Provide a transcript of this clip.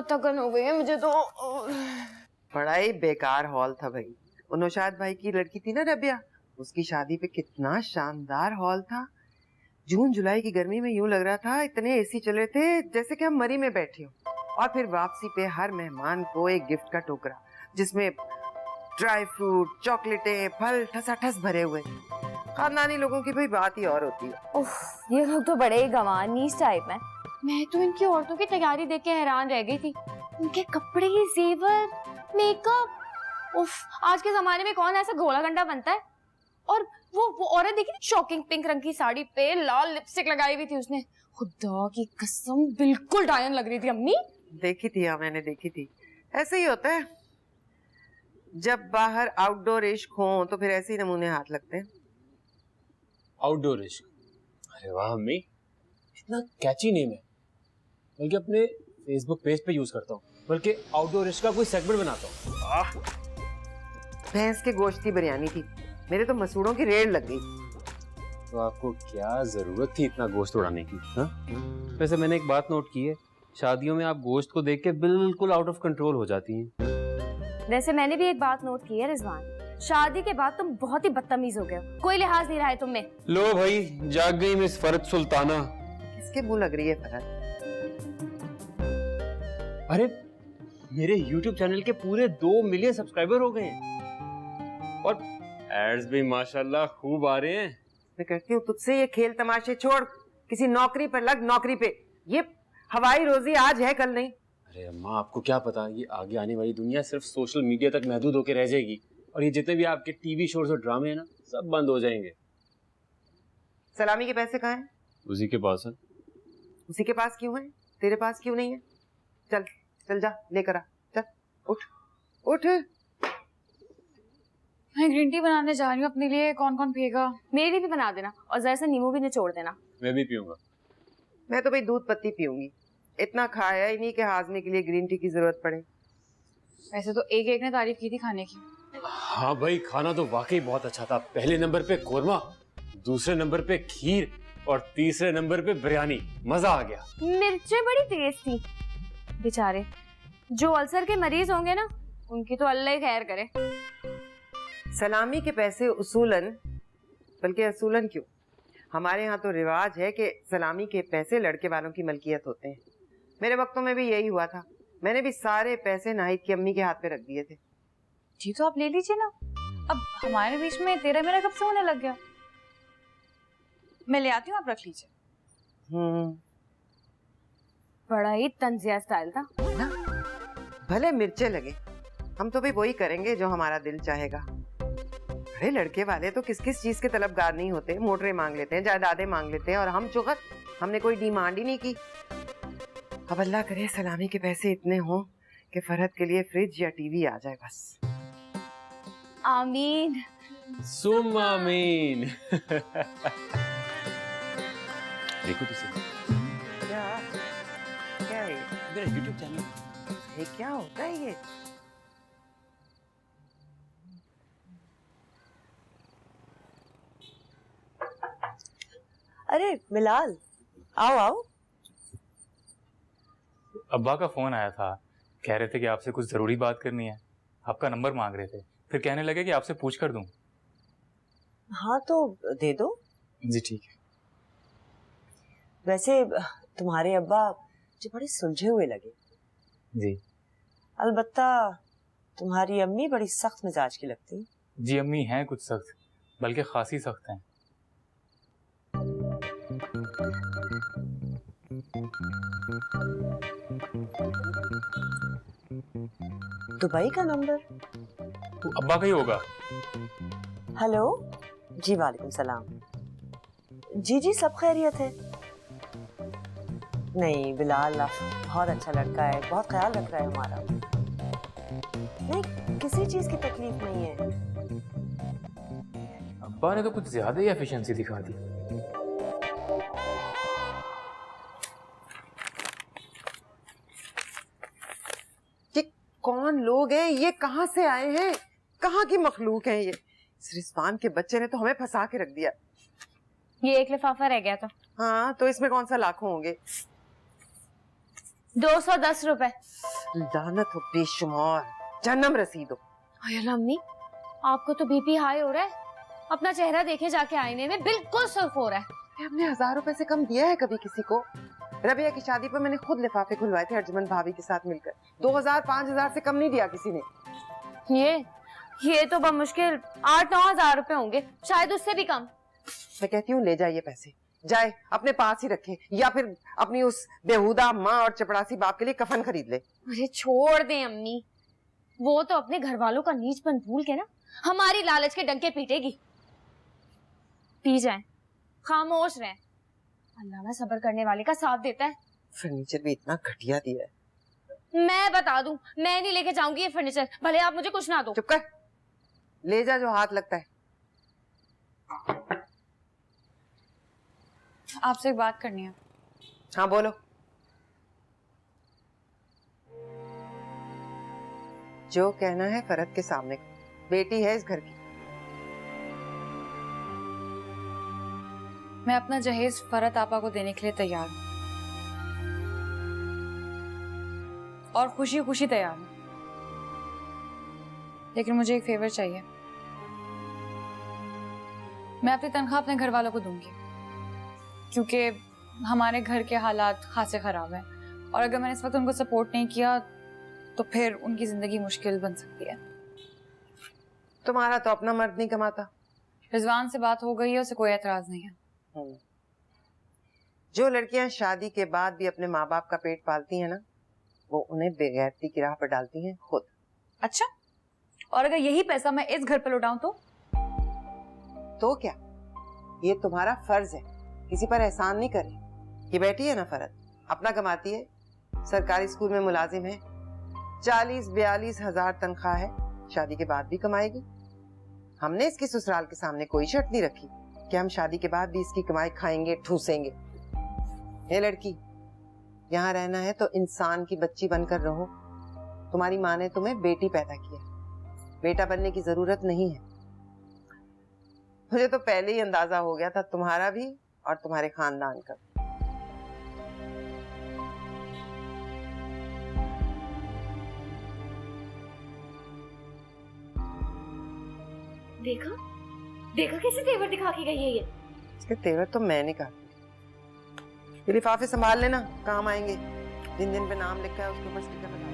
बहुत थकन हो गई है मुझे तो। बड़ा ही बेकार हॉल था भाई। वो नौशाद भाई की लड़की थी ना रबिया, उसकी शादी पे कितना शानदार हॉल था। जून जुलाई की गर्मी में यूं लग रहा था इतने एसी चल रहे थे जैसे कि हम मरी में बैठे हो। और फिर वापसी पे हर मेहमान को एक गिफ्ट का टोकरा जिसमें ड्राई फ्रूट, चॉकलेटें, फल ठसाठस भरे हुए। खानदानी लोगों की भाई बात ही और होती है। उफ, ये लोग तो बड़े ही गंवार नीच टाइप में। मैं तो इनकी औरतों की तैयारी देख के हैरान रह गई थी। उनके कपड़े, जेवर, मेकअप। उफ, आज के जमाने में कौन ऐसा घोड़ा गंडा बनता है। और वो औरत देखी थी, शॉकिंग पिंक रंग की साड़ी पे लाल लिपस्टिक लगाई हुई थी उसने। खुदा की कसम बिल्कुल डायन लग रही थी अम्मी। देखी थी, हाँ मैंने देखी थी। ऐसे ही होता है, जब बाहर आउटडोर इश्क हो तो फिर ऐसे ही नमूने हाथ लगते हैं। आउटडोर इश्क, अरे वाह अम्मी, इतना कैची नेम है। बल्कि अपने फेसबुक पेज पे यूज करता हूँ, बल्कि आउटडोर इश्क का कोई सेगमेंट बनाता हूँ। भैंस के गोश्त की बिरयानी थी, मेरे तो मसूड़ों की रेड लग गई। तो आपको क्या जरूरत थी इतना गोश्त उड़ाने की? हाँ? वैसे मैंने एक बात नोट की है, शादियों में आप गोश्त को देख के बिल्कुल आउट ऑफ कंट्रोल हो जाती हैं। वैसे मैंने भी एक बात नोट की है रिजवान, शादी के बाद तुम बहुत ही बदतमीज हो गए हो। कोई लिहाज नहीं रहा है तुम में। लो भाई, जाग गई मिस फरत सुल्ताना। किसके मुंह लग रही है फरत? अरे मेरे YouTube चैनल के पूरे 2 मिलियन सब्सक्राइबर हो गए हैं और एड्स भी माशाल्लाह खूब आ रहे हैं। मैं कहती हूँ तुझसे ये खेल तमाशे छोड़, किसी नौकरी पर लग, नौकरी पे। ये हवाई रोजी आज है कल नहीं। अरे अम्मा, आपको क्या पता, ये आगे आने वाली दुनिया सिर्फ सोशल मीडिया तक महदूद होकर रह जाएगी और ये जितने भी आपके टीवी शोज और ड्रामे हैं ना, सब बंद हो जाएंगे। सलामी के पैसे कहाँ हैं? उसी के पास है। उसी के पास क्यों है, तेरे पास क्यों नहीं है? चल चल जा लेकर आ, चल उठ उठ। मैं ग्रीन टी बनाने जा रही हूँ अपने लिए, कौन कौन पिएगा? मेरे लिए भी बना देना और जरा सा नींबू भी निचोड़ देना। मैं भी पीऊंगा। मैं तो भाई दूध पत्ती पीऊंगी, इतना खाया ही नहीं कि हाजमे के लिए ग्रीन टी की जरूरत पड़े। वैसे तो एक ने तारीफ की थी खाने की। हाँ भाई, खाना तो वाकई बहुत अच्छा था। पहले नंबर पे कोरमा, दूसरे नंबर पे खीर और तीसरे नंबर पे बिरयानी। मजा आ गया। मिर्चें बड़ी तेज थी। बेचारे जो अल्सर के मरीज होंगे ना, उनकी तो अल्लाह ही खैर करे। सलामी के पैसे उसूलन, बल्कि असूलन क्यों, हमारे यहाँ तो रिवाज है कि सलामी के पैसे लड़के वालों की मलकियत होते हैं। मेरे वक्तों में भी यही हुआ था। मैंने भी सारे पैसे नाहिद की अम्मी के हाथ पे रख दिए थे। जी तो आप ले लीजिए ना। अब हमारे बीच में तेरा मेरा कब से होने लग गया? मैं ले आती हूँ, आप रख लीजिए। बड़ा ही तंजिया स्टाइल था ना? भले मिर्चे लगे, हम तो भी वही करेंगे जो हमारा दिल चाहेगा। अरे लड़के वाले तो किस किस चीज के तलबगार नहीं होते, मोटरें मांग लेते हैं, जायदादें मांग लेते हैं, और हम चुगत, हमने कोई डिमांड ही नहीं की। अब अल्लाह करे सलामी के पैसे इतने हों कि फरहत के लिए फ्रिज या टीवी आ जाए बस। आमीन सुम आमीन। देखो तुझे क्या क्या है मेरा YouTube चैनल, ये क्या होता है ये? अरे बिलाल, आओ आओ। अब्बा का फोन आया था, कह रहे थे कि आपसे कुछ जरूरी बात करनी है। आपका नंबर मांग रहे थे, फिर कहने लगे कि आपसे पूछ कर दूं। हाँ तो दे दो। जी ठीक है। वैसे तुम्हारे अब्बा मुझे बड़े सुलझे हुए लगे। जी। अलबत्ता तुम्हारी अम्मी बड़ी सख्त मिजाज की लगती। जी अम्मी हैं कुछ सख्त, बल्कि खासी सख्त हैं। दुबई का नंबर? तो अब्बा का ही होगा। हेलो जी, वालेकुम सलाम। जी जी सब खैरियत है। नहीं बिलाल बहुत अच्छा लड़का है, बहुत ख्याल रख रहा है हमारा। नहीं किसी चीज की तकलीफ नहीं है। अब्बा ने तो कुछ ज्यादा ही एफिशिएंसी दिखा दी। कौन लोग हैं ये, कहाँ से आए हैं, कहाँ की मखलूक हैं ये? इस रिजवान के बच्चे ने तो हमें फंसा के रख दिया। ये एक लिफाफा रह गया था। हाँ तो इसमें कौन सा लाखों होंगे। 210 रुपए। लानत हो बेशुमार, जन्नम रसीद हो। अरे अम्मी, आपको तो बीपी हाई हो रहा है। अपना चेहरा देखे जाके आईने में, बिल्कुल सुर्ख हो रहा है। हमने 1000 रुपए से कम दिया है कभी किसी को? रबिया की शादी पर मैंने खुद लिफाफे खुलवाए थे अर्जुमन भाभी के साथ मिलकर। 2000 5000 से कम नहीं दिया किसी ने। ये तो बमुश्किल 8-9 हजार रुपए होंगे, शायद उससे भी कम। मैं कहती हूँ ले जाइए पैसे, जाए अपने पास ही रखे, या फिर अपनी उस बेहुदा माँ और चपड़ासी बाप के लिए कफन खरीद ले। अरे छोड़ दें अम्मी, वो तो अपने घर वालों का नीचपन भूल के ना हमारी लालच के डंके पीटेगी। पी जाएं, खामोश रहें, अल्लाह ना सब्र करने वाले का साथ देता है। फर्नीचर भी इतना घटिया दिया है। मैं बता दूं, मैं नहीं लेके जाऊंगी ये फर्नीचर, भले आप मुझे कुछ ना दो। चुप कर, ले जा जो हाथ लगता है। आपसे एक बात करनी है। हाँ बोलो। जो कहना है फरहत के सामने, बेटी है इस घर की। मैं अपना जहेज फरहत आपा को देने के लिए तैयार हूँ, और खुशी खुशी तैयार हूँ, लेकिन मुझे एक फेवर चाहिए। मैं अपनी तनख्वाह अपने घर वालों को दूंगी, क्योंकि हमारे घर के हालात खासे खराब हैं, और अगर मैंने इस वक्त उनको सपोर्ट नहीं किया तो फिर उनकी जिंदगी मुश्किल बन सकती है। तुम्हारा तो अपना मर्द नहीं कमाता। रिजवान से बात हो गई है, उसे कोई एतराज नहीं है। जो लड़कियां शादी के बाद भी अपने माँ बाप का पेट पालती हैं ना, वो उन्हें बेगैरती की राह पर डालती हैं खुद। अच्छा, और अगर यही पैसा मैं इस घर पर लौटाऊं तो क्या? ये तुम्हारा फर्ज है, किसी पर एहसान नहीं करे। ये बेटी है ना फरहत, अपना कमाती है, सरकारी स्कूल में मुलाजिम है, 40-42 हजार तनख्वाह है, शादी के बाद भी कमाएगी। हमने इसकी ससुराल के सामने कोई शर्त नहीं रखी कि हम शादी के बाद भी इसकी कमाई खाएंगे ठूसेंगे। ये लड़की, यहाँ रहना है तो इंसान की बच्ची बनकर रहो। तुम्हारी माँ ने तुम्हें बेटी पैदा किया, बेटा बनने की जरूरत नहीं है। मुझे तो पहले ही अंदाजा हो गया था, तुम्हारा भी और तुम्हारे खानदान का। देखा देखा कैसे तेवर दिखा के गई है ये। इसके तेवर तो मैंने कहा। ये लिफाफे संभाल लेना, काम आएंगे। जिन जिन पे नाम लिखा है उसके ऊपर स्टिकर लगा।